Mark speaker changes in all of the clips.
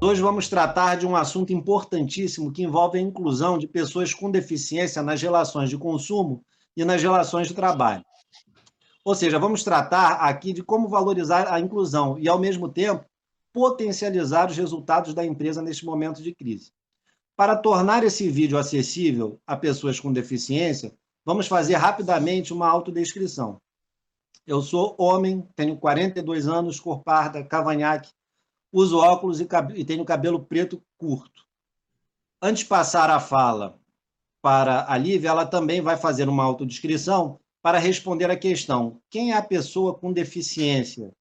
Speaker 1: Hoje vamos tratar de um assunto importantíssimo que envolve a inclusão de pessoas com deficiência nas relações de consumo e nas relações de trabalho. Ou seja, vamos tratar aqui de como valorizar a inclusão e, ao mesmo tempo, potencializar os resultados da empresa neste momento de crise. Para tornar esse vídeo acessível a pessoas com deficiência, vamos fazer rapidamente uma autodescrição. Eu sou homem, tenho 42 anos, cor parda, cavanhaque, uso óculos e tenho cabelo preto curto. Antes de passar a fala para a Lívia, ela também vai fazer uma autodescrição para responder a questão: quem é a pessoa com deficiência,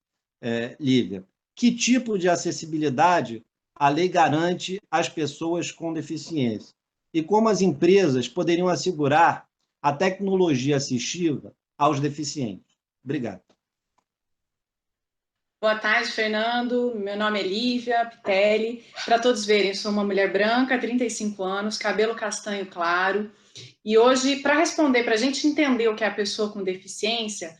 Speaker 1: Lívia? Que tipo de acessibilidade a lei garante às pessoas com deficiência? E como as empresas poderiam assegurar a tecnologia assistiva aos deficientes? Obrigado.
Speaker 2: Boa tarde, Fernando. Meu nome é Lívia Pitelli. Para todos verem, eu sou uma mulher branca, 35 anos, cabelo castanho claro. E hoje, para responder, para a gente entender o que é a pessoa com deficiência,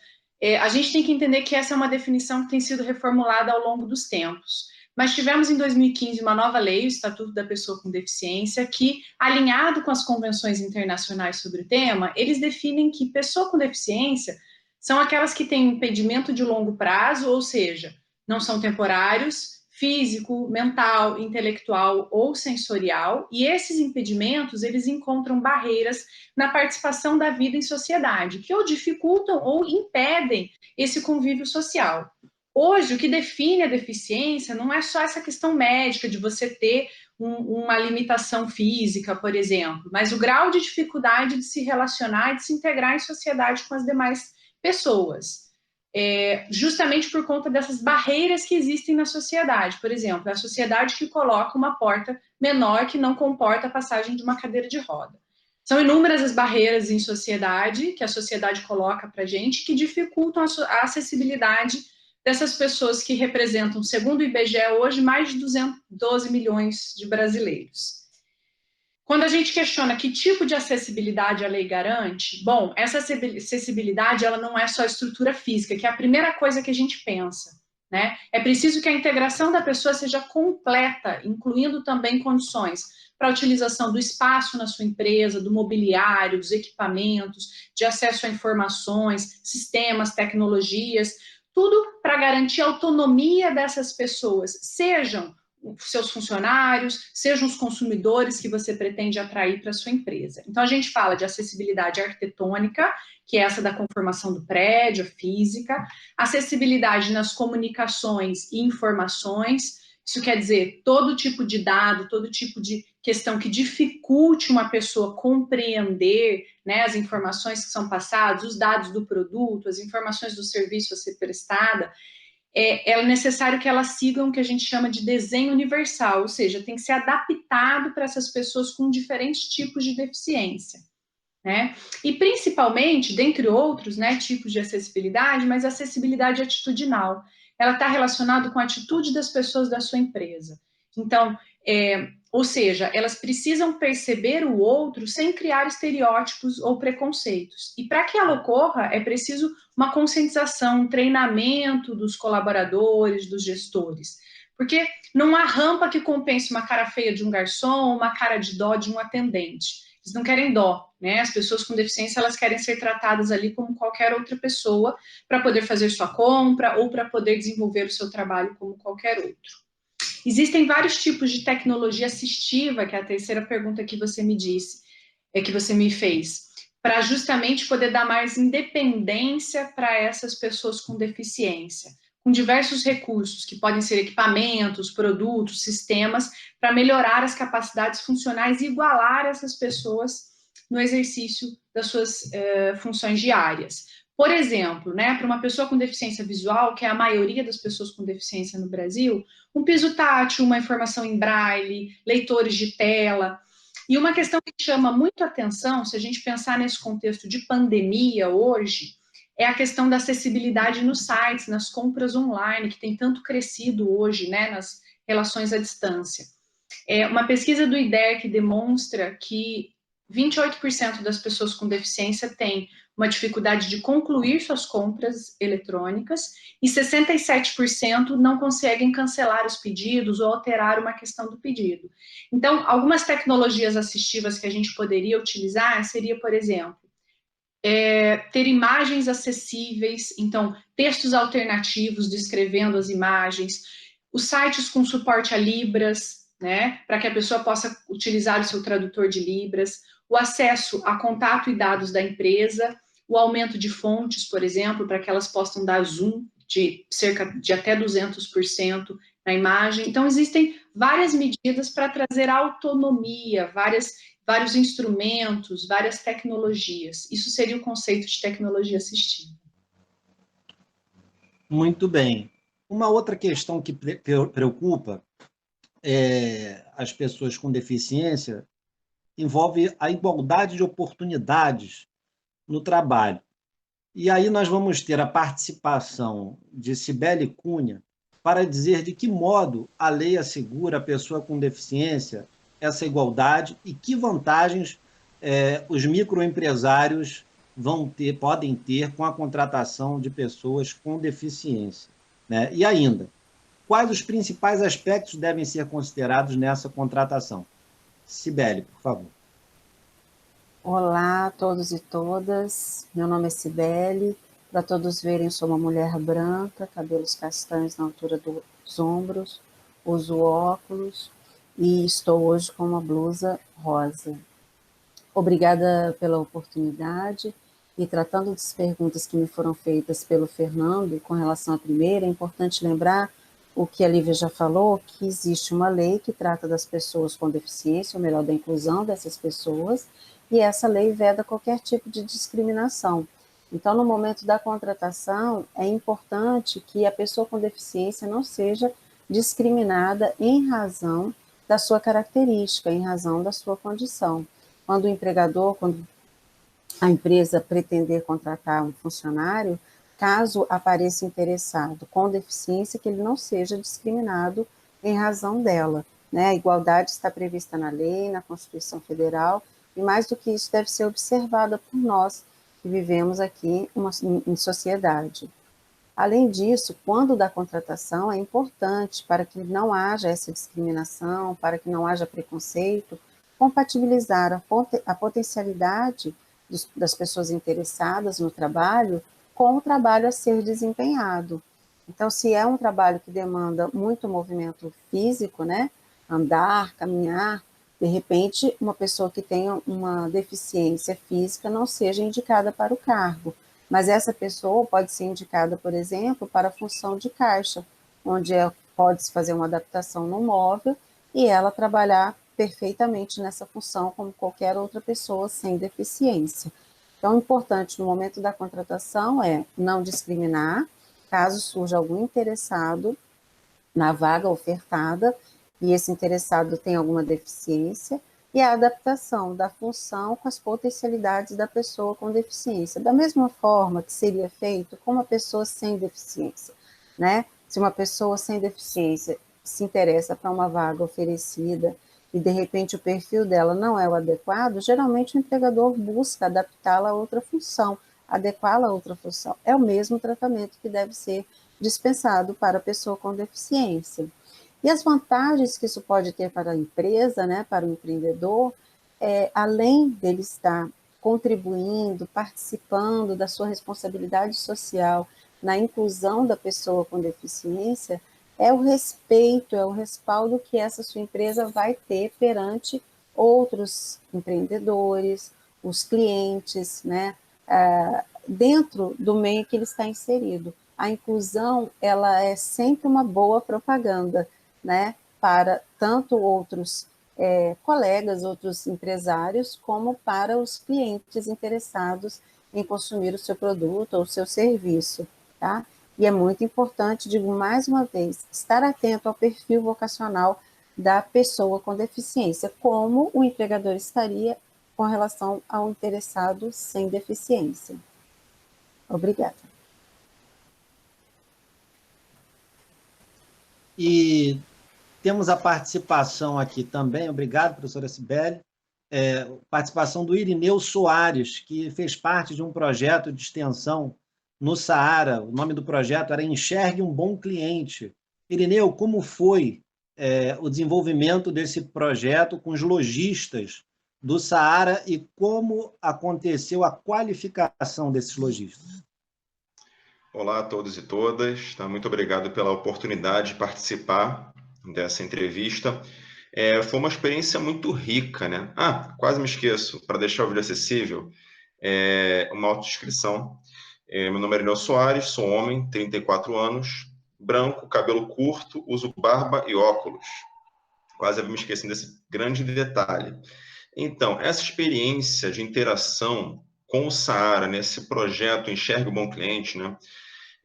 Speaker 2: a gente tem que entender que essa é uma definição que tem sido reformulada ao longo dos tempos. Mas tivemos em 2015 uma nova lei, o Estatuto da Pessoa com Deficiência, que, alinhado com as convenções internacionais sobre o tema, eles definem que pessoa com deficiência são aquelas que têm impedimento de longo prazo, ou seja, não são temporários, físico, mental, intelectual ou sensorial, e esses impedimentos, eles encontram barreiras na participação da vida em sociedade, que ou dificultam ou impedem esse convívio social. Hoje, o que define a deficiência não é só essa questão médica de você ter uma limitação física, por exemplo, mas o grau de dificuldade de se relacionar e de se integrar em sociedade com as demais pessoas, justamente por conta dessas barreiras que existem na sociedade. Por exemplo, a sociedade que coloca uma porta menor que não comporta a passagem de uma cadeira de roda. São inúmeras as barreiras em sociedade, que a sociedade coloca para a gente, que dificultam a acessibilidade dessas pessoas que representam, segundo o IBGE hoje, mais de 212 milhões de brasileiros. Quando a gente questiona que tipo de acessibilidade a lei garante, bom, essa acessibilidade ela não é só estrutura física, que é a primeira coisa que a gente pensa, né? É preciso que a integração da pessoa seja completa, incluindo também condições para a utilização do espaço na sua empresa, do mobiliário, dos equipamentos, de acesso a informações, sistemas, tecnologias, tudo para garantir a autonomia dessas pessoas, sejam seus funcionários, sejam os consumidores que você pretende atrair para a sua empresa. Então, a gente fala de acessibilidade arquitetônica, que é essa da conformação do prédio, física, acessibilidade nas comunicações e informações, isso quer dizer todo tipo de dado, todo tipo de questão que dificulte uma pessoa compreender, né, as informações que são passadas, os dados do produto, as informações do serviço a ser prestada. É necessário que elas sigam o que a gente chama de desenho universal, ou seja, tem que ser adaptado para essas pessoas com diferentes tipos de deficiência, né? E principalmente, dentre outros, né, tipos de acessibilidade, mas a acessibilidade atitudinal. Ela está relacionada com a atitude das pessoas da sua empresa. Então, ou seja, elas precisam perceber o outro sem criar estereótipos ou preconceitos. E para que ela ocorra, é preciso uma conscientização, um treinamento dos colaboradores, dos gestores. Porque não há rampa que compense uma cara feia de um garçom, uma cara de dó de um atendente. Eles não querem dó, né? As pessoas com deficiência, elas querem ser tratadas ali como qualquer outra pessoa para poder fazer sua compra ou para poder desenvolver o seu trabalho como qualquer outro. Existem vários tipos de tecnologia assistiva, que é a terceira pergunta que você me disse, que você me fez, para justamente poder dar mais independência para essas pessoas com deficiência, com diversos recursos, que podem ser equipamentos, produtos, sistemas, para melhorar as capacidades funcionais e igualar essas pessoas no exercício das suas funções diárias. Por exemplo, né, para uma pessoa com deficiência visual, que é a maioria das pessoas com deficiência no Brasil, um piso tátil, uma informação em braille, leitores de tela. E uma questão que chama muito atenção, se a gente pensar nesse contexto de pandemia hoje, é a questão da acessibilidade nos sites, nas compras online, que tem tanto crescido hoje, né, nas relações à distância. Uma pesquisa do IDEC demonstra que 28% das pessoas com deficiência têm uma dificuldade de concluir suas compras eletrônicas, e 67% não conseguem cancelar os pedidos ou alterar uma questão do pedido. Então, algumas tecnologias assistivas que a gente poderia utilizar seria, por exemplo, ter imagens acessíveis, então, textos alternativos descrevendo as imagens, os sites com suporte a Libras, né, para que a pessoa possa utilizar o seu tradutor de Libras, o acesso a contato e dados da empresa, o aumento de fontes, por exemplo, para que elas possam dar zoom de cerca de até 200% na imagem. Então, existem várias medidas para trazer autonomia, vários instrumentos, várias tecnologias. Isso seria o conceito de tecnologia assistiva.
Speaker 1: Muito bem. Uma outra questão que preocupa as pessoas com deficiência envolve a igualdade de oportunidades no trabalho. E aí nós vamos ter a participação de Cibele Cunha para dizer de que modo a lei assegura à pessoa com deficiência essa igualdade e que vantagens os microempresários podem ter com a contratação de pessoas com deficiência, né? E ainda, quais os principais aspectos devem ser considerados nessa contratação? Cibele, por favor.
Speaker 3: Olá a todos e todas, meu nome é Cibele, para todos verem, sou uma mulher branca, cabelos castanhos na altura dos ombros, uso óculos e estou hoje com uma blusa rosa. Obrigada pela oportunidade e tratando das perguntas que me foram feitas pelo Fernando com relação à primeira, é importante lembrar o que a Lívia já falou, que existe uma lei que trata das pessoas com deficiência, ou melhor, da inclusão dessas pessoas, e essa lei veda qualquer tipo de discriminação. Então, no momento da contratação, é importante que a pessoa com deficiência não seja discriminada em razão da sua característica, em razão da sua condição. Quando o empregador, quando a empresa pretender contratar um funcionário, caso apareça interessado com deficiência, que ele não seja discriminado em razão dela, né? A igualdade está prevista na lei, na Constituição Federal, e mais do que isso deve ser observada por nós que vivemos aqui em sociedade. Além disso, quando da contratação, é importante para que não haja essa discriminação, para que não haja preconceito, compatibilizar a potencialidade das pessoas interessadas no trabalho com o trabalho a ser desempenhado. Então, se é um trabalho que demanda muito movimento físico, né, andar, caminhar, de repente, uma pessoa que tenha uma deficiência física não seja indicada para o cargo, mas essa pessoa pode ser indicada, por exemplo, para a função de caixa, onde pode-se fazer uma adaptação no móvel e ela trabalhar perfeitamente nessa função como qualquer outra pessoa sem deficiência. Então, o importante no momento da contratação é não discriminar, caso surja algum interessado na vaga ofertada, e esse interessado tem alguma deficiência, e a adaptação da função com as potencialidades da pessoa com deficiência, da mesma forma que seria feito com uma pessoa sem deficiência, né? Se uma pessoa sem deficiência se interessa para uma vaga oferecida e, de repente, o perfil dela não é o adequado, geralmente o empregador busca adaptá-la a outra função, adequá-la a outra função. É o mesmo tratamento que deve ser dispensado para a pessoa com deficiência. E as vantagens que isso pode ter para a empresa, né, para o empreendedor, além dele estar contribuindo, participando da sua responsabilidade social na inclusão da pessoa com deficiência, é o respeito, é o respaldo que essa sua empresa vai ter perante outros empreendedores, os clientes, né, dentro do meio que ele está inserido. A inclusão, ela é sempre uma boa propaganda, né, para tanto outros colegas, outros empresários, como para os clientes interessados em consumir o seu produto ou o seu serviço, tá? E é muito importante, digo mais uma vez, estar atento ao perfil vocacional da pessoa com deficiência, como o empregador estaria com relação ao interessado sem deficiência. Obrigada.
Speaker 1: E temos a participação aqui também, obrigado, professora Cibele, participação do Irineu Soares, que fez parte de um projeto de extensão no Saara. O nome do projeto era Enxergue um Bom Cliente. Irineu, como foi o desenvolvimento desse projeto com os lojistas do Saara e como aconteceu a qualificação desses lojistas?
Speaker 4: Olá a todos e todas, muito obrigado pela oportunidade de participar dessa entrevista. Foi uma experiência muito rica, né? Quase me esqueço, para deixar o vídeo acessível, uma autodescrição. Meu nome é Irineu Soares, sou homem, 34 anos, branco, cabelo curto, uso barba e óculos. Quase me esqueci desse grande detalhe. Então, essa experiência de interação com o Saara, nesse projeto Enxergue um Bom Cliente, né?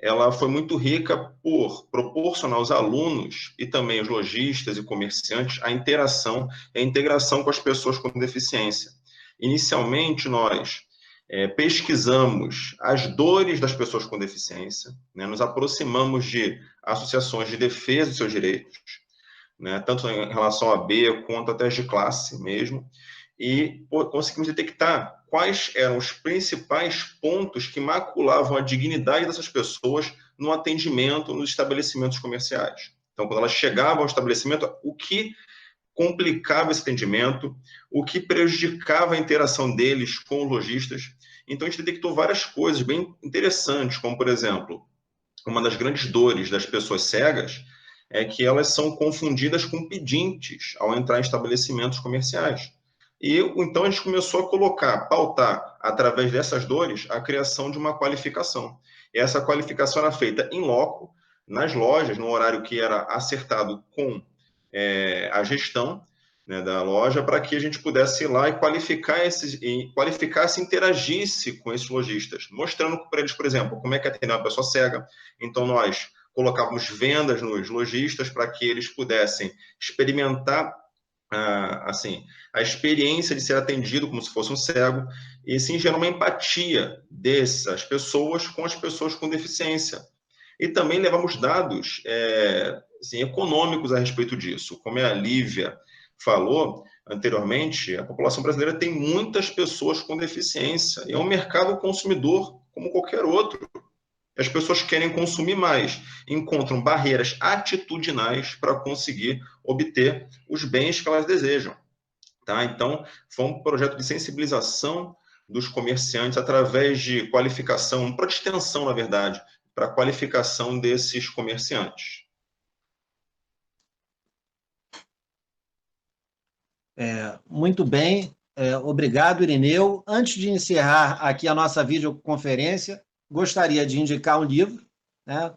Speaker 4: Ela foi muito rica por proporcionar aos alunos e também os lojistas e comerciantes a interação e a integração com as pessoas com deficiência. Inicialmente, nós pesquisamos as dores das pessoas com deficiência, né? Nos aproximamos de associações de defesa dos seus direitos, né? Tanto em relação a AB quanto até as de classe mesmo, e conseguimos detectar quais eram os principais pontos que maculavam a dignidade dessas pessoas no atendimento nos estabelecimentos comerciais. Então, quando elas chegavam ao estabelecimento, o que complicava esse atendimento, o que prejudicava a interação deles com os lojistas. Então, a gente detectou várias coisas bem interessantes, como, por exemplo, uma das grandes dores das pessoas cegas é que elas são confundidas com pedintes ao entrar em estabelecimentos comerciais. E então a gente começou a pautar, através dessas dores, a criação de uma qualificação. E essa qualificação era feita em loco, nas lojas, no horário que era acertado com a gestão, né, da loja, para que a gente pudesse ir lá e qualificasse e interagisse com esses lojistas, mostrando para eles, por exemplo, como é que atender uma pessoa cega. Então, nós colocávamos vendas nos lojistas para que eles pudessem experimentar a experiência de ser atendido como se fosse um cego, e assim gerar uma empatia dessas pessoas com as pessoas com deficiência. E também levamos dados econômicos a respeito disso. Como a Lívia falou anteriormente, a população brasileira tem muitas pessoas com deficiência, e é um mercado consumidor como qualquer outro. As pessoas querem consumir mais, encontram barreiras atitudinais para conseguir obter os bens que elas desejam. Tá? Então, foi um projeto de sensibilização dos comerciantes através de qualificação, para extensão, na verdade, para a qualificação desses comerciantes.
Speaker 1: Muito bem, obrigado, Irineu. Antes de encerrar aqui a nossa videoconferência, gostaria de indicar um livro, né?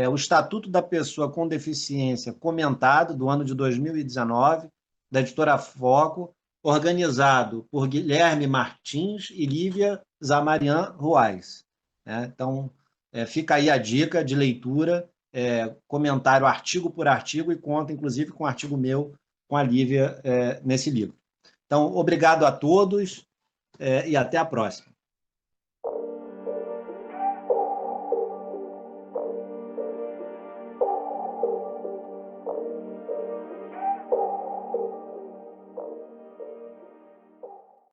Speaker 1: O Estatuto da Pessoa com Deficiência Comentado, do ano de 2019, da editora Foco, organizado por Guilherme Martins e Lívia Zamarian Ruais. Então, fica aí a dica de leitura, comentário artigo por artigo, e conta, inclusive, com um artigo meu com a Lívia nesse livro. Então, obrigado a todos e até a próxima.